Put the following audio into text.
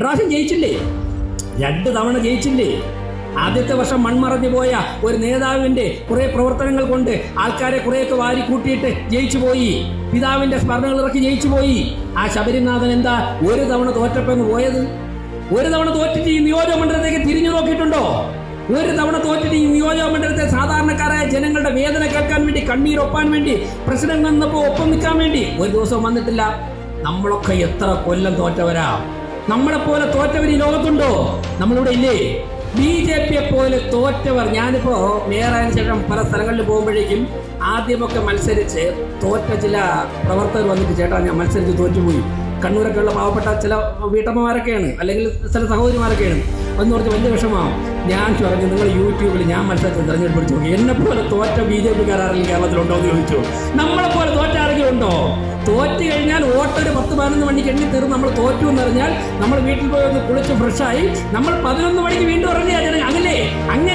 പ്രാവശ്യം ജയിച്ചില്ലേ, 2 തവണ ജയിച്ചില്ലേ? ആദ്യത്തെ വർഷം മൺമറഞ്ഞു പോയ ഒരു നേതാവിൻ്റെ കുറേ പ്രവർത്തനങ്ങൾ കൊണ്ട് ആൾക്കാരെ കുറേയൊക്കെ വാരി കൂട്ടിയിട്ട് ജയിച്ചു പോയി. പിതാവിൻ്റെ സ്മരണകൾ ഇറക്കി ജയിച്ചു പോയി. ആ ശബരിനാഥൻ എന്താ 1 തവണ തോറ്റപ്പങ്ങ് പോയത്? 1 തവണ തോറ്റിട്ട് ഈ നിയോജക മണ്ഡലത്തേക്ക് തിരിഞ്ഞു നോക്കിയിട്ടുണ്ടോ? 1 തവണ തോറ്റിട്ട് ഈ നിയോജക മണ്ഡലത്തെ സാധാരണക്കാരായ ജനങ്ങളുടെ വേദന കേൾക്കാൻ വേണ്ടി, കണ്ണീരൊപ്പാൻ വേണ്ടി, പ്രസിഡന്റ് വന്നപ്പോൾ ഒപ്പം നിൽക്കാൻ വേണ്ടി ഒരു ദിവസം വന്നിട്ടില്ല. നമ്മളൊക്കെ എത്ര കൊല്ലം തോറ്റവരാ. നമ്മളെപ്പോലെ തോറ്റവർ ഈ ലോകത്തുണ്ടോ? നമ്മളിവിടെ ഇല്ലേ? BJP പോലെ തോറ്റവർ. ഞാനിപ്പോൾ മേയറായതിനു ശേഷം പല സ്ഥലങ്ങളിൽ പോകുമ്പോഴേക്കും ആദ്യമൊക്കെ മത്സരിച്ച് തോറ്റ ചില പ്രവർത്തകർ വന്നിട്ട്, ചേട്ടാ ഞാൻ മത്സരിച്ച് തോറ്റുപോയി. കണ്ണൂരൊക്കെ ഉള്ള പാവപ്പെട്ട ചില വീട്ടമ്മമാരൊക്കെയാണ്, അല്ലെങ്കിൽ ചില സഹോദരിമാരൊക്കെയാണ്. എന്ന് പറഞ്ഞ് വലിയ വിഷമാവും. ഞാൻ പറഞ്ഞു, നിങ്ങൾ യൂട്യൂബിൽ ഞാൻ മത്സരത്തിൽ തിരഞ്ഞെടുപ്പ് പിടിച്ചു നോക്കി, എന്നെപ്പോലെ തോറ്റ BJP-കാരെങ്കിലും കേരളത്തിലുണ്ടോ എന്ന് ചോദിച്ചു. നമ്മളെപ്പോലെ തോറ്റ ആരെങ്കിലും ഉണ്ടോ? തോറ്റ് കഴിഞ്ഞാൽ വോട്ടൊരു 10-11 മണിക്ക് എണ്ണി തീർന്ന് നമ്മൾ തോറ്റു എന്നറിഞ്ഞാൽ നമ്മൾ വീട്ടിൽ പോയി ഒന്ന് കുളിച്ച് ഫ്രഷായി നമ്മൾ 11 മണിക്ക് വീണ്ടും ഇറങ്ങിയാൽ അങ്ങനെ